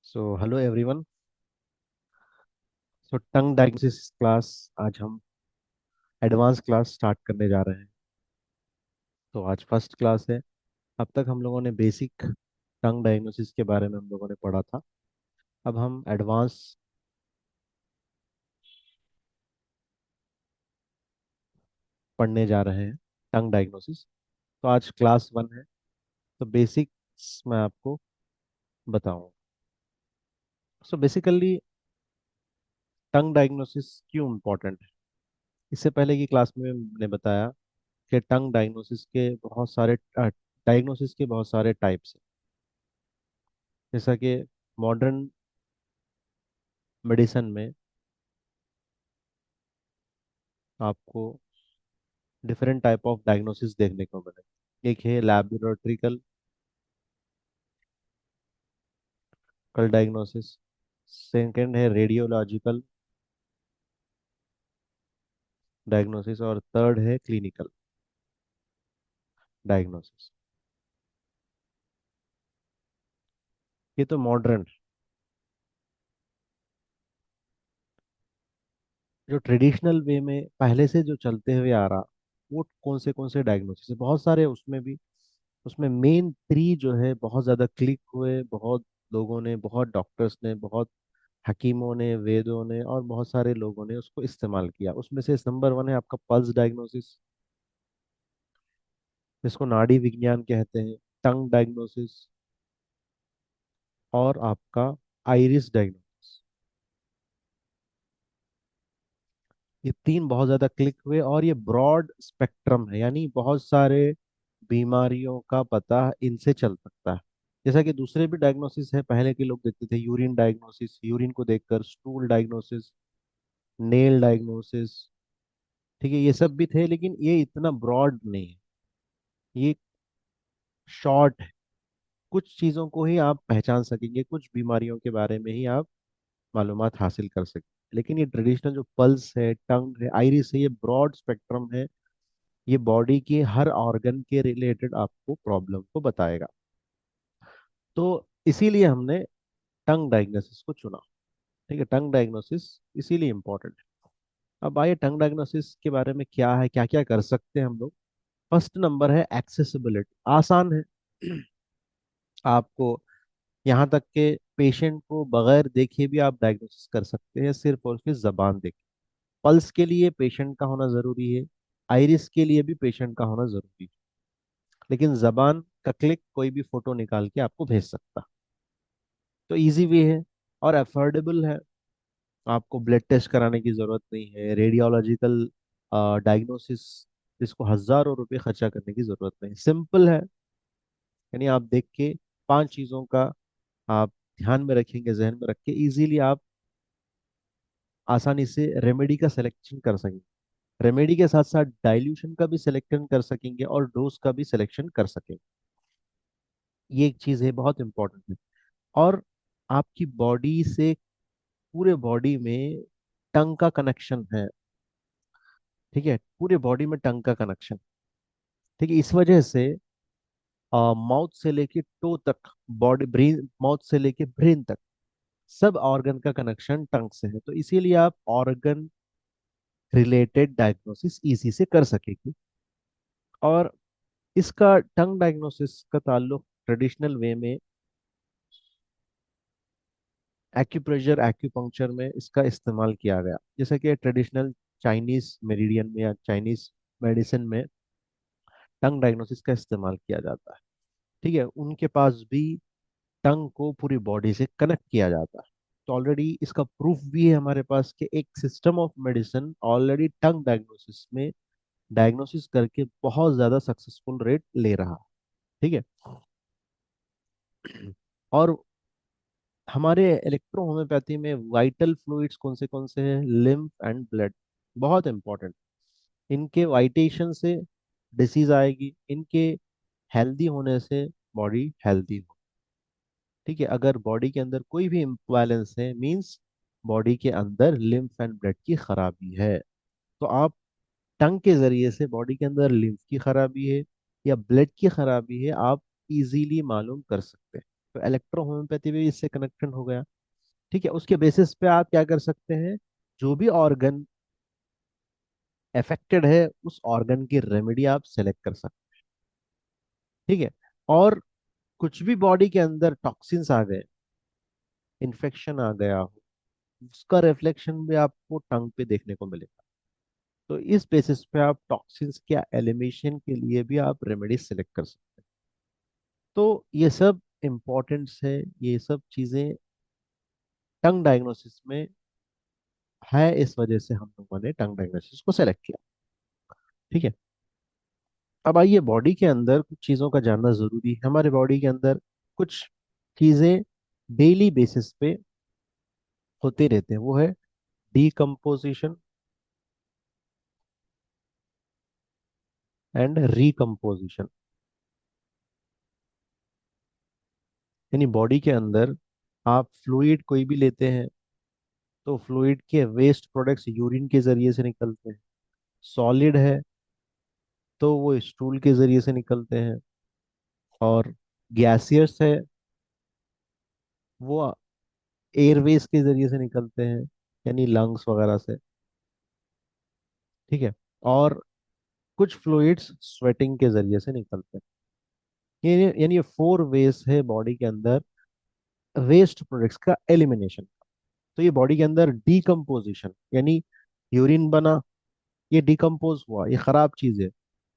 सो hello everyone. So tongue diagnosis class आज हम advance class start करने जा रहे हैं। तो आज फर्स्ट क्लास है। अब तक हम लोगों ने बेसिक टंग डायग्नोसिस के बारे में हम लोगों ने पढ़ा था। अब हम एडवांस पढ़ने जा रहे हैं टंग डायग्नोसिस। तो आज क्लास वन है। तो बेसिक्स मैं आपको बताऊं। सो बेसिकली टंग डायग्नोसिस क्यों इम्पोर्टेंट है। इससे पहले की क्लास में मैंने बताया कि टंग डायग्नोसिस के बहुत सारे डायग्नोसिस के बहुत सारे टाइप्स हैं। जैसा कि मॉडर्न मेडिसिन में आपको डिफरेंट टाइप ऑफ डायग्नोसिस देखने को मिले। एक है लैबोरेटरिकल कल डायग्नोसिस। सेकंड है रेडियोलॉजिकल डायग्नोसिस और थर्ड है क्लिनिकल डायग्नोसिस। ये तो मॉडर्न जो ट्रेडिशनल वे में पहले से जो चलते हुए आ रहा, वो कौन से डायग्नोसिस है बहुत सारे उसमें भी। उसमें मेन थ्री जो है बहुत ज्यादा क्लिक हुए, बहुत लोगों ने, बहुत डॉक्टर्स ने, बहुत हकीमों ने, वेदों ने और बहुत सारे लोगों ने उसको इस्तेमाल किया। उसमें से नंबर वन है आपका पल्स डायग्नोसिस, जिसको नाड़ी विज्ञान कहते हैं। टंग डायग्नोसिस और आपका आइरिस डायग्नोसिस। ये तीन बहुत ज्यादा क्लिक हुए और ये ब्रॉड स्पेक्ट्रम है, यानी बहुत सारे बीमारियों का पता इनसे चल सकता है। जैसा कि दूसरे भी डायग्नोसिस है, पहले के लोग देखते थे यूरिन डायग्नोसिस, यूरिन को देखकर स्टूल डायग्नोसिस, नेल डायग्नोसिस। ठीक है, ये सब भी थे लेकिन ये इतना ब्रॉड नहीं है। ये शॉर्ट है। कुछ चीजों को ही आप पहचान सकेंगे, कुछ बीमारियों के बारे में ही आप मालूमात हासिल कर सकें। लेकिन ये ट्रेडिशनल जो पल्स है, टंग है, आइरिस है, ये ब्रॉड स्पेक्ट्रम है। ये बॉडी के हर ऑर्गन के रिलेटेड आपको प्रॉब्लम को बताएगा। तो इसीलिए हमने टंग डायग्नोसिस को चुना। ठीक है, टंग डायग्नोसिस इसीलिए इम्पोर्टेंट है। अब आइए टंग डायग्नोसिस के बारे में क्या है, क्या क्या कर सकते हैं हम लोग। फर्स्ट नंबर है एक्सेसिबिलिटी, आसान है। आपको यहाँ तक के पेशेंट को बगैर देखे भी आप डायग्नोसिस कर सकते हैं, सिर्फ और सिर्फ जबान देख। पल्स के लिए पेशेंट का होना जरूरी है, आइरिस के लिए भी पेशेंट का होना जरूरी है। लेकिन जबान का क्लिक कोई भी फोटो निकाल के आपको भेज सकता। तो इजी भी है और अफोर्डेबल है। आपको ब्लड टेस्ट कराने की जरूरत नहीं है, रेडियोलॉजिकल डायग्नोसिस जिसको हजारों रुपए खर्चा करने की जरूरत नहीं, सिंपल है। यानी आप देख के पांच चीजों का आप ध्यान में रखेंगे, जहन में रख के इजीली आप आसानी से रेमेडी का सिलेक्शन कर सकेंगे। रेमेडी के साथ साथ डाइल्यूशन का भी सिलेक्शन कर सकेंगे और डोज का भी सिलेक्शन कर सकेंगे। ये एक चीज है, बहुत इंपॉर्टेंट है। और आपकी बॉडी से पूरे बॉडी में टंग का कनेक्शन है। ठीक है, पूरे बॉडी में टंग का कनेक्शन। ठीक है, इस वजह से माउथ से लेके टो तक, बॉडी ब्रेन, माउथ से लेके ब्रेन तक सब ऑर्गन का कनेक्शन टंग से है। तो इसीलिए आप ऑर्गन रिलेटेड डायग्नोसिस इजी से कर सकेंगे। और इसका टंग डायग्नोसिस का ताल्लुक ट्रेडिशनल वे में एक्यूप्रेशर, एक्यूपंक्चर में इसका इस्तेमाल किया गया। जैसे कि ट्रेडिशनल चाइनीज मेरिडियन में या चाइनीज मेडिसिन में टंग डायग्नोसिस का इस्तेमाल किया जाता है। ठीक है, उनके पास भी टंग को पूरी बॉडी से कनेक्ट किया जाता है। तो ऑलरेडी इसका प्रूफ भी है हमारे पास कि एक system of medicine already tongue diagnosis में डायग्नोसिस करके बहुत ज्यादा सक्सेसफुल रेट ले रहा है। ठीक है। और हमारे इलेक्ट्रोहोम्योपैथी में वाइटल फ्लूइड्स कौन से हैं, लिम्फ एंड ब्लड, बहुत इंपॉर्टेंट। इनके वाइटेशन से डिसीज आएगी, इनके हेल्दी होने से बॉडी हेल्दी हो। ठीक है, अगर बॉडी के अंदर कोई भी इम्बैलेंस है, मींस बॉडी के अंदर लिम्फ एंड ब्लड की खराबी है। तो आप टंग के जरिए से बॉडी के अंदर लिम्फ की खराबी है या ब्लड की खराबी है, आप इजीली मालूम कर सकते हैं। तो इलेक्ट्रो होम्योपैथी भी इससे कनेक्शन हो गया। ठीक है, उसके बेसिस पे आप क्या कर सकते हैं, जो भी ऑर्गन अफेक्टेड है उस ऑर्गन की रेमेडी आप सेलेक्ट कर सकते हैं। ठीक है, और कुछ भी बॉडी के अंदर टॉक्सिन्स आ गए, इन्फेक्शन आ गया हो, उसका रिफ्लेक्शन भी आपको टंग पे देखने को मिलेगा। तो इस बेसिस पे आप टॉक्सिन्स के एलिमिनेशन के लिए भी आप रेमेडी सेलेक्ट कर सकते हैं। तो ये सब इम्पोर्टेंट्स है, ये सब चीजें टंग डायग्नोसिस में है, इस वजह से हम लोगों ने टंग डायग्नोसिस को सेलेक्ट किया। ठीक है, अब आइए बॉडी के अंदर कुछ चीज़ों का जानना जरूरी है। हमारे बॉडी के अंदर कुछ चीज़ें डेली बेसिस पे होते रहते हैं, वो है डीकम्पोजिशन एंड रिकम्पोजिशन। यानी बॉडी के अंदर आप फ्लूइड कोई भी लेते हैं तो फ्लूइड के वेस्ट प्रोडक्ट्स यूरिन के जरिए से निकलते हैं। सॉलिड है तो वो स्टूल के जरिए से निकलते हैं। और गैसियस है, वो एयरवेज के जरिए से निकलते हैं, यानी लंग्स वगैरह से। ठीक है, और कुछ फ्लूइड्स स्वेटिंग के जरिए से निकलते हैं। यानी ये 4 वेज है बॉडी के अंदर वेस्ट प्रोडक्ट्स का एलिमिनेशन। तो ये बॉडी के अंदर डीकम्पोजिशन, यानी यूरिन बना, ये डिकम्पोज हुआ, ये खराब चीज है,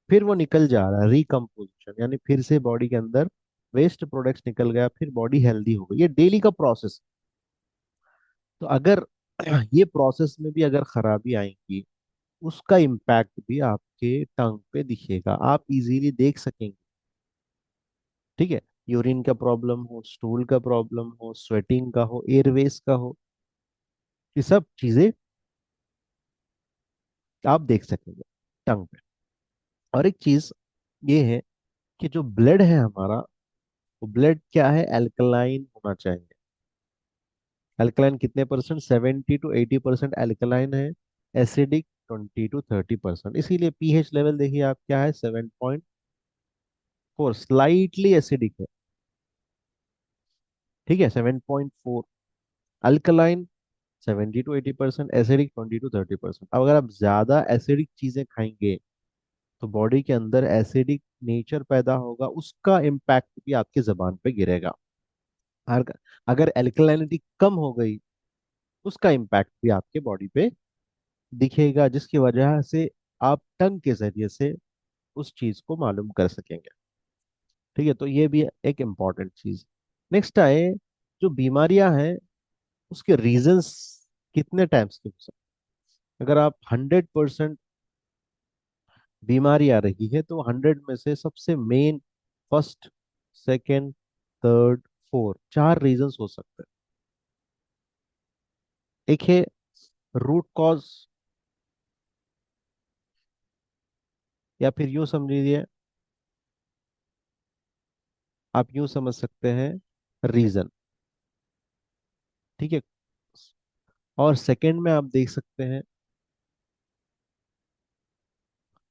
फिर वो निकल जा रहा है, रिकम्पोजिशन, यानी फिर से बॉडी के अंदर वेस्ट प्रोडक्ट्स निकल गया, फिर बॉडी हेल्दी हो गई। ये डेली का प्रोसेस। तो अगर ये प्रोसेस में भी अगर खराबी आएंगी, उसका इम्पैक्ट भी आपके टंग पे दिखेगा, आप इजीली देख सकेंगे। ठीक है, यूरिन का प्रॉब्लम हो, स्टूल का प्रॉब्लम हो, स्वेटिंग का हो, एयरवेज का हो, ये सब चीजें आप देख सकेंगे टंग पे। और एक चीज ये है कि जो ब्लड है हमारा, वो ब्लड क्या है, एल्कलाइन होना चाहिए। एल्कलाइन कितने परसेंट, 70 to 80% एल्कलाइन है। Acidic 20 to 30%। इसीलिए पीएच लेवल देखिए आप क्या है, 7.4, स्लाइटली एसिडिक है। ठीक है, 7.4 अल्कलाइन, 70 to 80%, एसिडिक 20 to 30%। अब अगर आप ज्यादा एसिडिक चीजें खाएंगे तो बॉडी के अंदर एसिडिक नेचर पैदा होगा, उसका इम्पैक्ट भी आपकी जबान पे गिरेगा। अगर अगर एल्कलाइनिटी कम हो गई, उसका इम्पैक्ट भी आपके बॉडी पे दिखेगा, जिसकी वजह से आप टंग के जरिए से उस चीज को मालूम कर सकेंगे। ठीक है, तो ये भी एक इम्पॉर्टेंट चीज। नेक्स्ट आए, जो बीमारियां हैं उसके रीजंस कितने टाइप्स के हो सकते हैं। अगर आप 100% बीमारी आ रही है तो 100 में से सबसे main first, second, third, fourth, 4 reasons हो सकते हैं। एक है रूट कॉज, या फिर यूं समझिए, आप यूं समझ सकते हैं, रीजन। ठीक है, और सेकंड में आप देख सकते हैं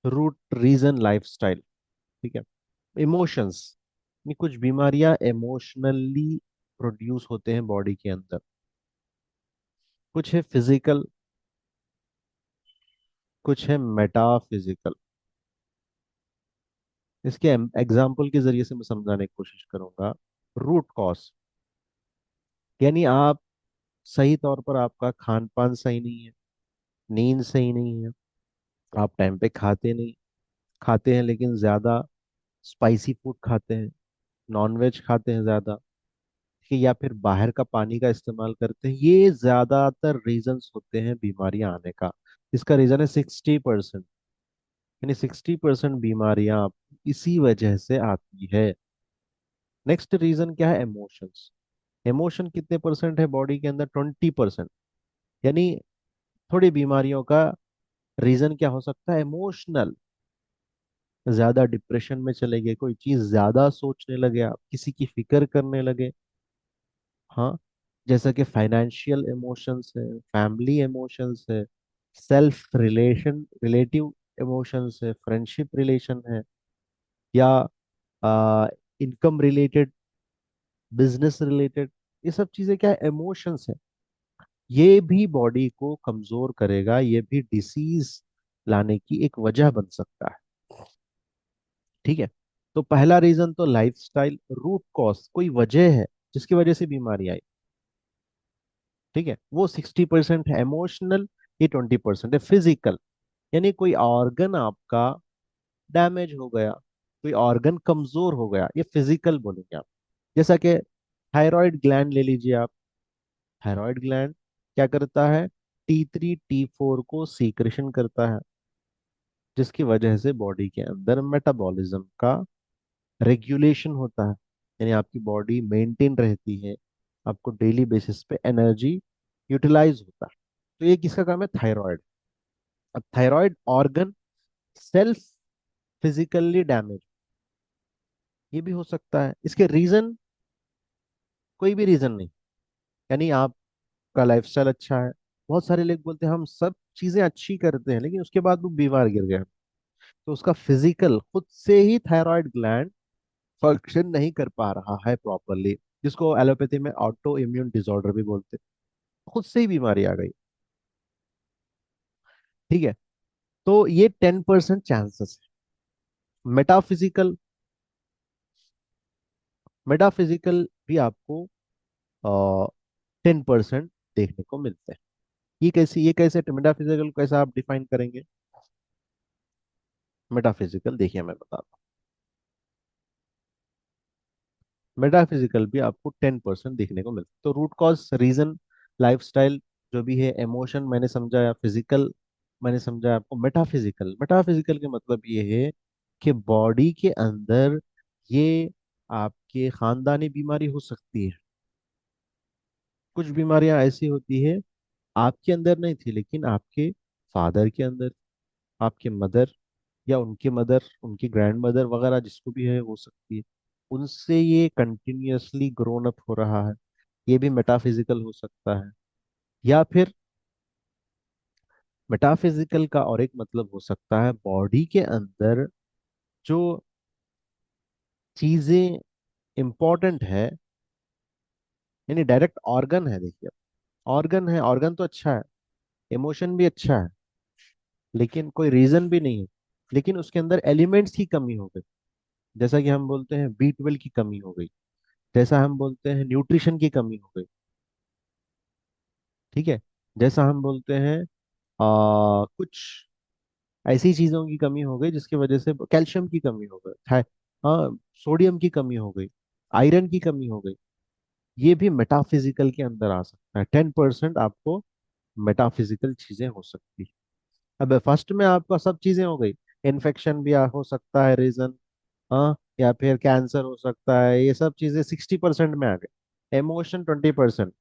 रूट रीजन लाइफस्टाइल। ठीक है, इमोशंस, कुछ बीमारियां इमोशनली प्रोड्यूस होते हैं बॉडी के अंदर। कुछ है फिजिकल, कुछ है मेटाफिजिकल। इसके एग्जाम्पल के जरिए से मैं समझाने की कोशिश करूंगा। रूट कॉज, यानी आप सही तौर पर आपका खान पान सही नहीं है, नींद सही नहीं है, आप टाइम पे खाते नहीं, खाते हैं लेकिन ज्यादा स्पाइसी फूड खाते हैं, नॉनवेज खाते हैं ज्यादा, ठीक है, या फिर बाहर का पानी का इस्तेमाल करते हैं। ये ज्यादातर रीजंस होते हैं बीमारियां आने का। इसका रीजन है 60%। यानी 60% बीमारियां इसी वजह से आती है। नेक्स्ट रीजन क्या है, इमोशंस। इमोशन कितने परसेंट है बॉडी के अंदर, 20%। यानी थोड़ी बीमारियों का रीजन क्या हो सकता है, इमोशनल। ज्यादा डिप्रेशन में चले गए, कोई चीज ज्यादा सोचने लगे, आप किसी की फिक्र करने लगे। हाँ, जैसा कि फाइनेंशियल इमोशंस है, फैमिली इमोशंस है, सेल्फ रिलेटिव इमोशंस है, फ्रेंडशिप रिलेशन है, या इनकम रिलेटेड बिजनेस रिलेटेड, ये सब चीजें क्या है, इमोशंस है। ये भी बॉडी को कमजोर करेगा, ये भी डिसीज लाने की एक वजह बन सकता है। ठीक है। तो पहला रीजन तो लाइफस्टाइल, रूट कॉज, कोई वजह है जिसकी वजह से बीमारी आई। ठीक है, वो 60% है इमोशनल, ये 20% है फिजिकल। यानी कोई ऑर्गन आपका डैमेज हो गया, कोई ऑर्गन कमजोर हो गया, ये फिजिकल बोलेंगे आप। जैसा कि थायराइड ग्लैंड ले लीजिए आप। थायराइड ग्लैंड क्या करता है, T3 T4 को सीक्रेशन करता है, जिसकी वजह से बॉडी के अंदर मेटाबॉलिज्म का रेगुलेशन होता है। यानी आपकी बॉडी मेंटेन रहती है, आपको डेली बेसिस पे एनर्जी यूटिलाइज होता है। तो ये किसका काम है, थायराइड। अब thyroid organ self physically damage, ये भी हो सकता है। इसके रीजन कोई भी रीजन नहीं, यानी आपका लाइफस्टाइल अच्छा है। बहुत सारे लोग बोलते हैं हम सब चीजें अच्छी करते हैं, लेकिन उसके बाद वो बीमार गिर गया। तो उसका फिजिकल खुद से ही थायराइड ग्लैंड फंक्शन नहीं कर पा रहा है प्रॉपरली, जिसको एलोपैथी में ऑटो इम्यून डिसऑर्डर भी बोलते हैं। खुद से ही बीमारी आ गई। ठीक है। तो ये 10% चांसेस है। मेटाफिजिकल, मेटाफिजिकल भी आपको 10% देखने को मिलते हैं। ये कैसे मेटाफिजिकल कैसा आप डिफाइन करेंगे। मेटाफिजिकल देखिए मैं बताता हूँ। मेटाफिजिकल भी आपको 10% देखने को मिलता है। तो रूट कॉज, रीजन, लाइफस्टाइल, जो भी है, इमोशन मैंने समझाया, फिजिकल मैंने समझाया आपको। मेटाफिजिकल, मेटाफिजिकल के मतलब ये है कि बॉडी के अंदर ये आपके खानदानी बीमारी हो सकती है। कुछ बीमारियां ऐसी होती है आपके अंदर नहीं थी, लेकिन आपके फादर के अंदर, आपके मदर या उनके मदर, उनकी ग्रैंड मदर वगैरह जिसको भी है हो सकती है। उनसे ये कंटिन्यूअसली ग्रोन अप हो रहा है, ये भी मेटाफिजिकल हो सकता है। या फिर मेटाफिजिकल का और एक मतलब हो सकता है, बॉडी के अंदर जो चीजें इंपॉर्टेंट है, यानी डायरेक्ट ऑर्गन है। देखिए, ऑर्गन है, ऑर्गन तो अच्छा है, इमोशन भी अच्छा है, लेकिन कोई रीजन भी नहीं है, लेकिन उसके अंदर एलिमेंट्स की कमी हो गई। जैसा कि हम बोलते हैं B12 की कमी हो गई, जैसा हम बोलते हैं न्यूट्रिशन की कमी हो गई। ठीक है। जैसा हम बोलते हैं कुछ ऐसी चीजों की कमी हो गई जिसकी वजह से कैल्शियम की कमी हो गई है, हाँ, सोडियम की कमी हो गई, आयरन की कमी हो गई। ये भी मेटाफिजिकल के अंदर आ सकता है। 10% आपको मेटाफिजिकल चीजें हो सकती है। अब फर्स्ट में आपका सब चीजें हो गई, इन्फेक्शन भी हो सकता है रीजन, हाँ, या फिर कैंसर हो सकता है, ये सब चीजें 60% में आ गए। इमोशन 20%,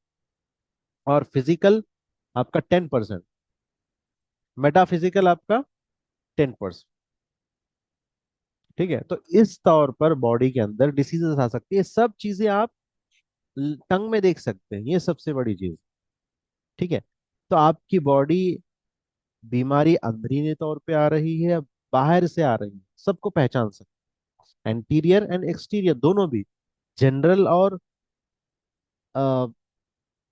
और फिजिकल आपका 10%, मेटाफिजिकल आपका 10%। ठीक है। तो इस तौर पर बॉडी के अंदर डिसीजेस आ सकती है। सब चीजें आप टंग में देख सकते हैं, ये सबसे बड़ी चीज। ठीक है। तो आपकी बॉडी बीमारी अंदरूनी तौर पे आ रही है या बाहर से आ रही है, सबको पहचान सकते हैं, एंटीरियर एंड एक्सटीरियर दोनों भी, जनरल और अ,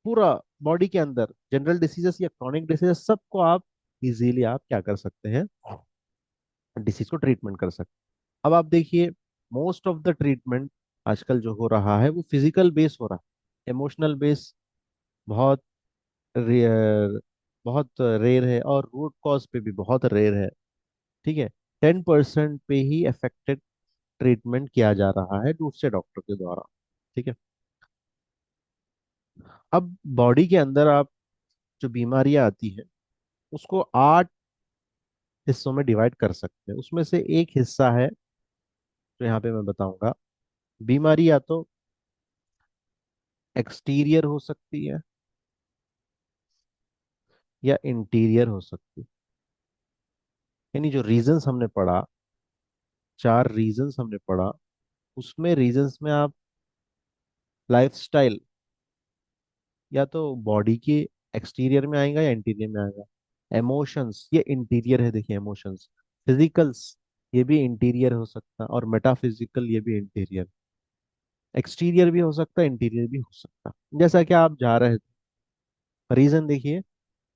पूरा बॉडी के अंदर जनरल डिसीजेस या क्रॉनिक डिसीजेस, सबको आप इजीली आप क्या कर सकते हैं, डिसीज को ट्रीटमेंट कर सकते हैं। अब आप देखिए, मोस्ट ऑफ द ट्रीटमेंट आजकल जो हो रहा है वो फिजिकल बेस हो रहा है, इमोशनल बेस बहुत रेयर, बहुत रेयर है, और रूट कॉज पे भी बहुत रेयर है। ठीक है। 10% पे ही इफेक्टेड ट्रीटमेंट किया जा रहा है दूसरे डॉक्टर के द्वारा। ठीक है। अब बॉडी के अंदर आप जो बीमारियां आती है उसको 8 हिस्सों में डिवाइड कर सकते हैं। उसमें से एक हिस्सा है जो यहाँ पे मैं बताऊंगा। बीमारी या तो एक्सटीरियर हो सकती है या इंटीरियर हो सकती है। यानी जो रीजंस हमने पढ़ा, 4 रीजंस हमने पढ़ा, उसमें रीजंस में आप लाइफस्टाइल या तो बॉडी के एक्सटीरियर में आएगा या इंटीरियर में आएगा। इमोशंस ये इंटीरियर है, देखिए इमोशंस। फिजिकल्स ये भी इंटीरियर हो सकता है, और मेटाफिजिकल ये भी इंटीरियर। एक्सटीरियर भी हो सकता है, इंटीरियर भी हो सकता है। जैसा कि आप जा रहे थे, रीजन देखिए,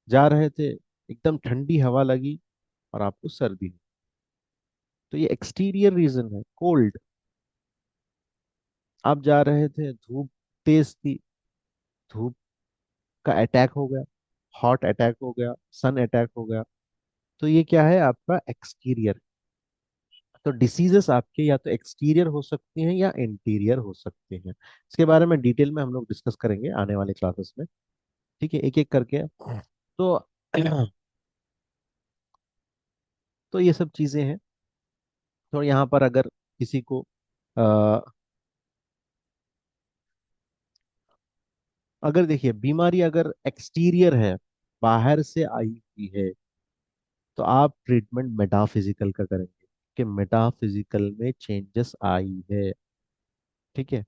जा रहे थे, एकदम ठंडी हवा लगी और आपको सर्दी हुई, तो ये एक्सटीरियर रीजन है, कोल्ड। आप जा रहे थे, धूप तेज थी, धूप का अटैक हो गया, हॉट अटैक हो गया, सन अटैक हो गया, तो ये क्या है, आपका एक्सटीरियर। तो डिसीजेस आपके या तो एक्सटीरियर हो सकती हैं या इंटीरियर हो सकते हैं। इसके बारे में डिटेल में हम लोग डिस्कस करेंगे आने वाले क्लासेस में। ठीक है, एक एक करके। तो तो ये सब चीजें हैं। तो यहाँ पर अगर किसी को अ, अगर देखिए बीमारी अगर एक्सटीरियर है, बाहर से आई हुई है, तो आप ट्रीटमेंट मेटाफिजिकल का करेंगे कि मेटाफिजिकल में चेंजेस आई है। ठीक है,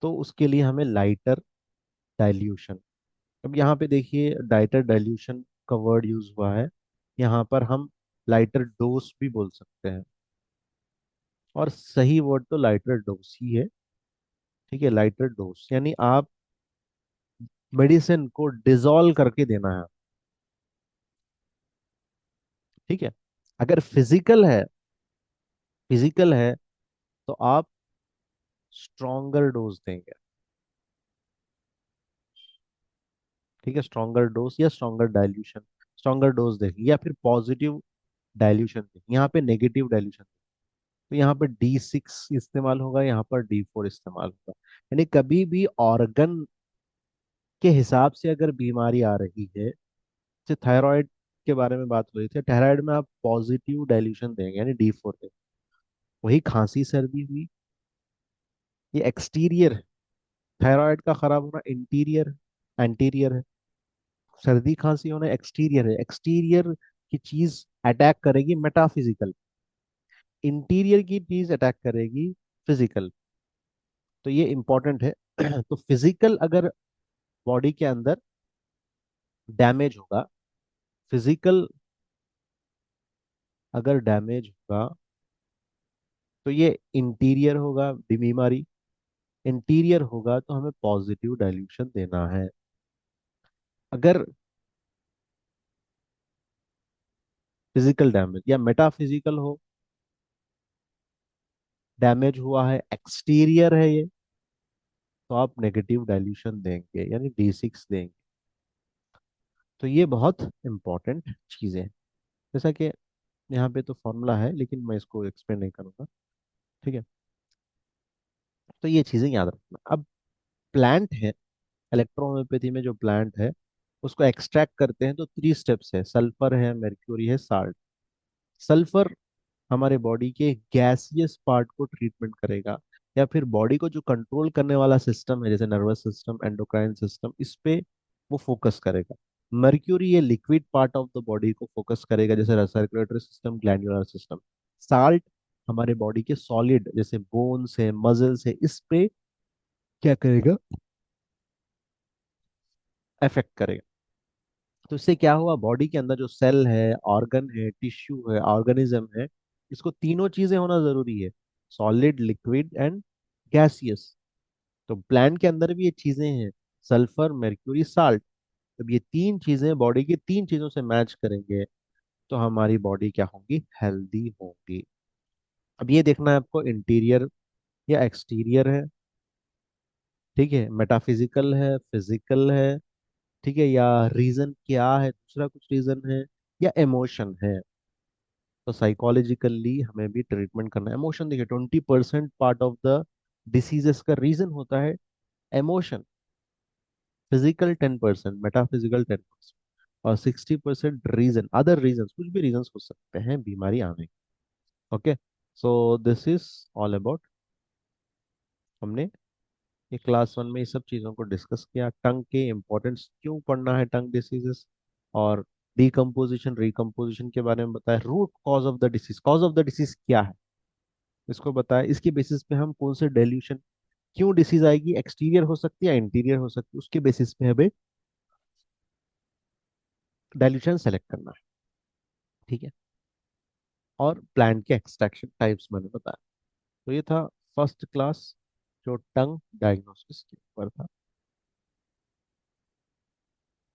तो उसके लिए हमें लाइटर डाइल्यूशन। अब यहाँ पे देखिए डाइटर डाइल्यूशन का वर्ड यूज हुआ है, यहाँ पर हम लाइटर डोज भी बोल सकते हैं, और सही वर्ड तो लाइटर डोज ही है। ठीक है, लाइटर डोज यानी आप मेडिसिन को डिजोल्व करके देना है। ठीक है, अगर फिजिकल है तो आप स्ट्रॉन्गर डोज देंगे। ठीक है, स्ट्रॉन्गर डोज या स्ट्रॉन्गर डाइल्यूशन, स्ट्रॉन्गर डोज देंगे या फिर पॉजिटिव डाइल्यूशन देंगे, यहाँ पे नेगेटिव डाइल्यूशन। तो यहाँ पर D6 इस्तेमाल होगा, यहाँ पर D4 इस्तेमाल होगा। यानी कभी भी ऑर्गन के हिसाब से अगर बीमारी आ रही है, जैसे थायराइड के बारे में बात हो रही थी, थायराइड में आप पॉजिटिव डाइल्यूशन देंगे यानी D4 देंगे। वही खांसी सर्दी हुई, ये एक्सटीरियर, थायराइड का खराब होना इंटीरियर, एंटीरियर है। सर्दी खांसी होना एक्सटीरियर है, एक्सटीरियर की चीज अटैक करेगी मेटाफिजिकल, इंटीरियर की चीज अटैक करेगी फिजिकल। तो ये इंपॉर्टेंट है। तो फिजिकल अगर बॉडी के अंदर डैमेज होगा, फिजिकल अगर डैमेज होगा, तो ये इंटीरियर होगा बीमारी, इंटीरियर होगा तो हमें पॉजिटिव डाइल्यूशन देना है। अगर फिजिकल डैमेज या मेटाफिजिकल हो, डैमेज हुआ है, एक्सटीरियर है ये, तो आप नेगेटिव डाइल्यूशन देंगे यानी D6 देंगे। तो ये बहुत इंपॉर्टेंट चीजें हैं। जैसा कि यहाँ पे तो फॉर्मूला है लेकिन मैं इसको एक्सप्लेन नहीं करूंगा। ठीक है, तो ये चीजें याद रखना। अब प्लांट है, इलेक्ट्रोहोम्योपैथी में जो प्लांट है उसको एक्सट्रैक्ट करते हैं तो 3 स्टेप्स है, सल्फर है, मेर्क्यूरी है, साल्ट। सल्फर हमारे बॉडी के गैसियस पार्ट को ट्रीटमेंट करेगा, या फिर बॉडी को जो कंट्रोल करने वाला सिस्टम है जैसे नर्वस सिस्टम, एंडोक्राइन सिस्टम, इस पे वो फोकस करेगा। मर्क्यूरी ये liquid part of the body को फोकस करेगा जैसे circulatory system, glandular system. Salt हमारे बॉडी के सॉलिड जैसे बोन्स है, मसल्स है, इस पे क्या करेगा, अफेक्ट करेगा। तो इससे क्या हुआ, बॉडी के अंदर जो सेल है, ऑर्गन है, टिश्यू है, ऑर्गेनिज्म है, इसको तीनों चीजें होना जरूरी है, सॉलिड, लिक्विड एंड गैसियस। तो प्लांट के अंदर भी ये चीजें हैं, सल्फर, mercury, साल्ट। अब ये तीन चीजें बॉडी की तीन चीजों से मैच करेंगे तो हमारी बॉडी क्या होगी, हेल्दी होगी। अब ये देखना है आपको इंटीरियर या एक्सटीरियर है। ठीक है, मेटाफिजिकल है, फिजिकल है। ठीक है, या रीजन क्या है, दूसरा कुछ रीजन है, या इमोशन है। तो साइकोलॉजिकली हमें भी ट्रीटमेंट करना है। इमोशन देखिए 20% पार्ट ऑफ द डिसीजेस का रीजन होता है इमोशन, फिजिकल 10%, मेटाफिजिकल 10%, और 60% रीजन, अदर रीजन, कुछ भी रीजन हो सकते हैं बीमारी आने के। Okay, so this is all about, हमने ये क्लास 1 में ये सब चीज़ों को डिस्कस किया, टंग के इम्पोर्टेंस, क्यों पढ़ना है टंग डिसीजेस, और डिकम्पोजिशन रिकम्पोजिशन के बारे में बताया, root cause of the disease, cause of the disease क्या है इसको बताया, इसके बेसिस पे हम कौन से डाइल्यूशन, क्यों डिसीज आएगी, एक्सटीरियर हो सकती है, इंटीरियर हो सकती है, उसके बेसिस पे हमें डाइल्यूशन सेलेक्ट करना है। ठीक है, और प्लांट के एक्सट्रैक्शन टाइप्स मैंने बताया। तो ये था फर्स्ट क्लास, जो टंग डायग्नोसिस के ऊपर था।